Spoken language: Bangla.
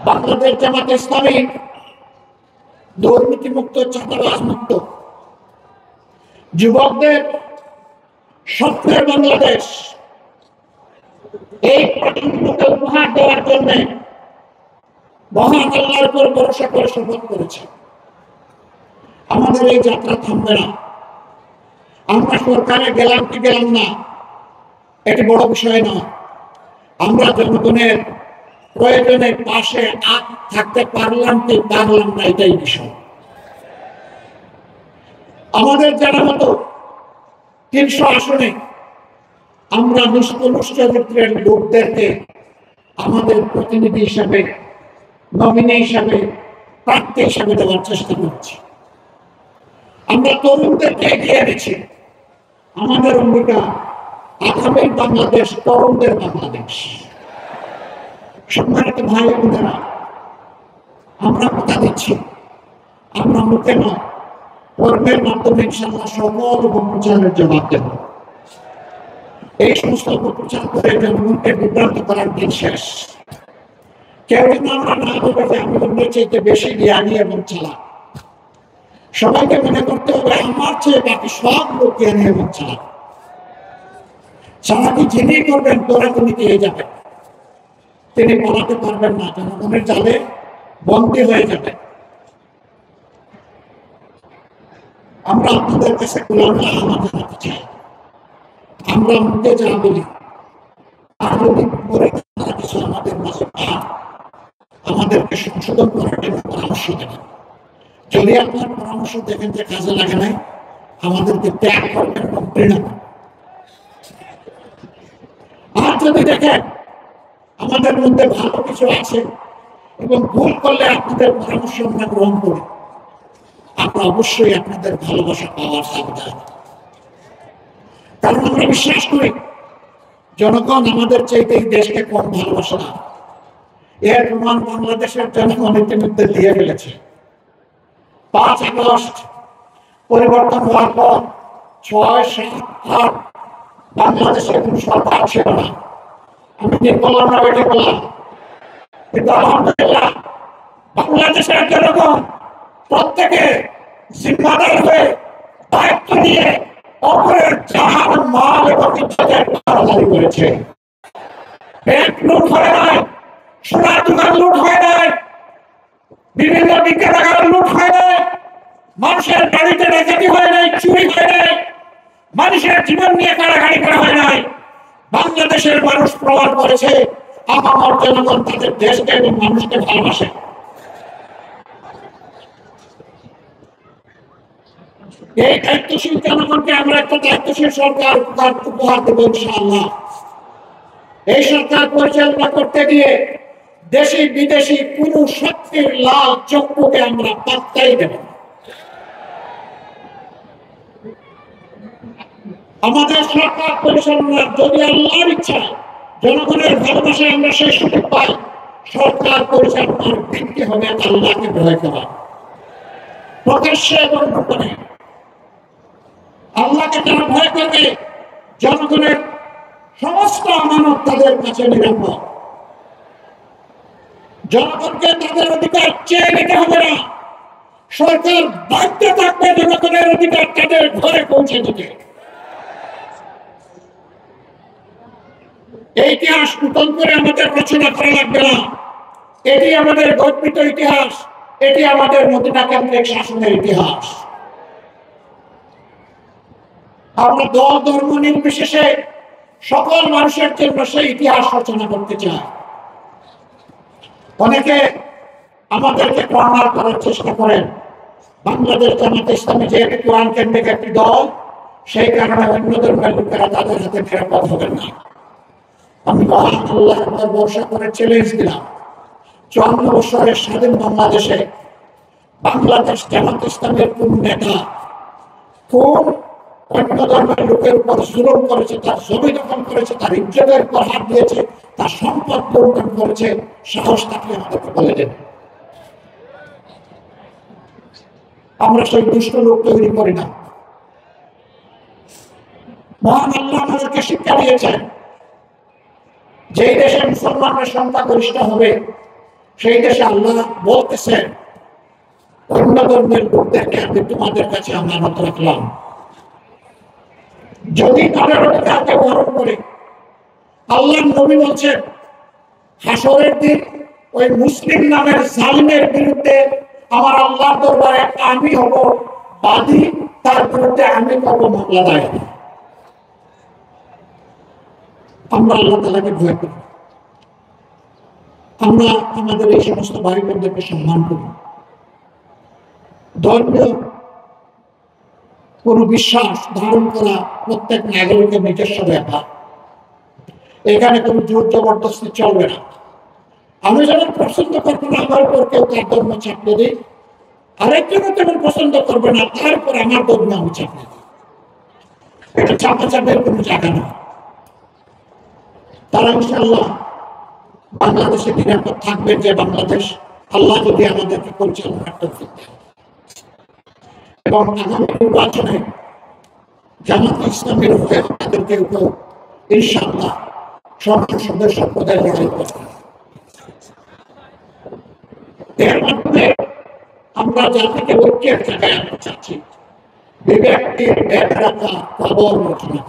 বাংলাদেশ জামাত ইসলামী দুর্নীতিমুক্ত, চাঁদাবাজ মুক্ত, যুবকদের স্বপ্নের বাংলাদেশ, এই প্রজন্মকে উপহার দেওয়ার জন্য মহান আল্লাহর উপর ভরসা করে শপথ করেছে। আমাদের এই যাত্রা থামবে না। আমরা সরকারে গেলাম কি গেলাম না, এটি বড় বিষয় নয়। আমরা জনগণের প্রয়োজনে পাশে থাকতে পারলাম কি পারলাম না, এটাই বিষয়। আমাদের জানা মতো 300 আসনে আমরা নিষ্কলুষ চরিত্রের লোকদেরকে আমাদের প্রতিনিধি হিসাবে, নমিনি হিসাবে, প্রার্থী হিসাবে দেওয়ার চেষ্টা করছি। আমরা তরুণদেরকে এগিয়ে এনেছি। আমাদের অঙ্গীকার আগামী বাংলাদেশ তরুণদের বাংলাদেশ। সম্মানিত ভাই বোনেরা, আমরা কথা দিচ্ছি, আমরা মুখে নয়, কর্মের মাধ্যমে ইনশাআল্লাহ সকল অপপ্রচারের জবাব দেব। এই সমস্ত অপপ্রচার করে জনগণকে বিভ্রান্ত করার দিন শেষ। কেউ যেন আমরা না ভেবে যে আমি অন্যের চাইতে বেশি জ্ঞানী এবং চালাক। সবাইকে মনে করতে হবে আমার চেয়ে বাকি সব লোক জ্ঞানী এবং চালাক। চালাকি যিনি করবেন তোরা তিনি পেয়ে যাবেন, তিনি পড়াতে পারবেন না, জনগণের জালে বন্দী হয়ে যাবে। আমরা আপনাদের কাছে আমাদের জানাতে চাই, আমরা মুখে যা বলি আর যদি কিছু আমাদের মাঝে আমাদেরকে সংশোধন করার জন্য পরামর্শ দেবেন। যদি আপনার পরামর্শ দেখেন যে কাজে লাগে নাই, আমাদেরকে ত্যাগ করবেন এবং ঘৃণা করবেন। আর যদি দেখেন আমাদের মধ্যে ভালো কিছু আছে এবং ভুল করলে আপনাদের পরামর্শ আমরা গ্রহণ করি, আমরা অবশ্যই আপনাদের ভালোবাসা পাওয়ার সাবধান। কারণ আমরা বিশ্বাস করি জনগণ আমাদের চাইতে এই দেশকে কম ভালোবাসে না। এর প্রমাণ বাংলাদেশের জনগণ ইতিমধ্যে দিয়ে ফেলেছে। 5 আগস্ট পরিবর্তন হওয়ার পর 6, 7, 8 বাংলাদেশে কোন সরকার ছিল না। আমি ঠিক বললাম না, বেটি বললাম, কিন্তু আলহামদুলিল্লাহ বাংলাদেশের জনগণ প্রত্যেকে জিম্মাদার হয়ে দায়িত্ব নিয়ে অপরের জাহান, মাল এবং ইজ্জতের পাহারাদারি করেছে। ব্যাংক লুট হয় নাই, সোনার দোকান লুট হয় নাই, বিভিন্ন বিক্রেতাগার লুট হয় নাই, মানুষের বাড়িতে ডাকাতি হয় নাই, চুরি হয় নাই, মানুষের জীবন নিয়ে কাড়াকাড়ি করা হয় নাই। বাংলাদেশের মানুষ প্রমাণ করেছে আমার জনগণ তাদের দেশকে এবং মানুষকে ভালোবাসে। এই দায়িত্বশীল জনগণকে আমরা একটা দায়িত্বশীল সরকার উপহার দেব ইনশাআল্লাহ। এই সরকার পরিচালনা করতে গিয়ে দেশি বিদেশি কোন শক্তির লাল চক্ষুকে আমরা পাত্তাই দেব না। আমাদের সরকার পরিচালনার যদি আল্লাহর ইচ্ছা, জনগণের ভালোবাসায় আমরা সেই সুযোগ পাই, সরকার পরিচালনার ভিত্তি হবে আল্লাহকে ভয় করা, প্রকাশ্যে এবং গোপনে। আল্লাহকে তারা ভয় করবে, জনগণের সমস্ত আমানত তাদের কাছে নিরাপদ। জনগণকে তাদের অধিকার চেয়ে নিতে হবে না, সরকার বাধ্য থাকবে জনগণের অধিকার তাদের ঘরে পৌঁছে দিতে। এই ইতিহাস নতুন করে আমাদের রচনা করা লাগবে না, এটি আমাদের গর্বিত ইতিহাস, এটি আমাদের মদিনা কেন্দ্রিক শাসনের ইতিহাস। আমরা দল ধর্ম নির্বিশেষে সকল মানুষের জন্য সেই ইতিহাস রচনা করতে চাই। অনেকে আমাদেরকে কর্নার করার চেষ্টা করেন। বাংলাদেশ জামাত ইসলামী যেহেতু কোরআন কেন্দ্রিক একটি দল, সেই কারণে অন্য ধর্মের লোকেরা তাদের হাতে নিরাপদ হবেন না। আমি আল্লাহর উপর ভরসা করে চ্যালেঞ্জ দিলাম, 54 বছরের স্বাধীন বাংলাদেশে বাংলাদেশ জামাত ইসলামের কোন নেতা কোন অন্য ধর্মের লোকের উপর জুলুম করেছে, তার জমি দখল করেছে, তার ইজ্জতের উপর হাত দিয়েছে, তার সম্পদ লুণ্ঠন করেছে, সাহস থাকলে আমাদেরকে বলে দেন। আমরা সেই দুষ্ট লোক তৈরি করি না। মহান আল্লাহ আমাদেরকে শিক্ষা দিয়েছেন, যেই দেশে মুসলমানের সংখ্যাগরিষ্ঠ হবে সেই দেশে আল্লাহ বলতেছেন অন্য ধর্মের লোকদেরকে আমি তোমাদের কাছে আমানত রাখলাম, যদি তাদের অধিকারকে বরণ করে। আল্লাহ নবী বলছেন হাসরের দিন ওই মুসলিম নামের জালিমের বিরুদ্ধে আমার আল্লাহর দরবারে আমি হব বাদী, তার বিরুদ্ধে আমি করবো মামলা দায়ের। আমরা আল্লাহ তাআলাকে ভয় করি, আমরা আমাদের এই সমস্ত ভাই বোনদেরকে সম্মান করি। ধর্মীয় কোন বিশ্বাস ধারণ করা প্রত্যেক নাগরিকের নিজস্ব ব্যাপার, এখানে কোন জোর জবরদস্তি চলবে না। আমি যেমন পছন্দ করবো না আমার উপর কেউ তার ধর্ম চাপিয়ে দিই, আরেকজনও তেমন পছন্দ করবে না তারপর আমার ধর্ম আমি চাপিয়ে দিই। এটা চাপাচাপের কোনো জায়গা নয়। তারা ইনশাআল্লাহ বাংলাদেশে নিরাপদ থাকবে, যে বাংলাদেশ আল্লাহ যদি আমাদেরকে পরিচালনা করতে দেন। এবং আগামী নির্বাচনে জামাত ইসলামের উপরে আমাদেরকে উপর ইনশাআল্লাহ সংসদ সদস্য পদে লড়াই করতে। এর মাধ্যমে আমরা জাতিকে ঐক্যের জায়গায় আনতে চাচ্ছি, বিবেককে ব্যাগ রাখা, খবর রচনা।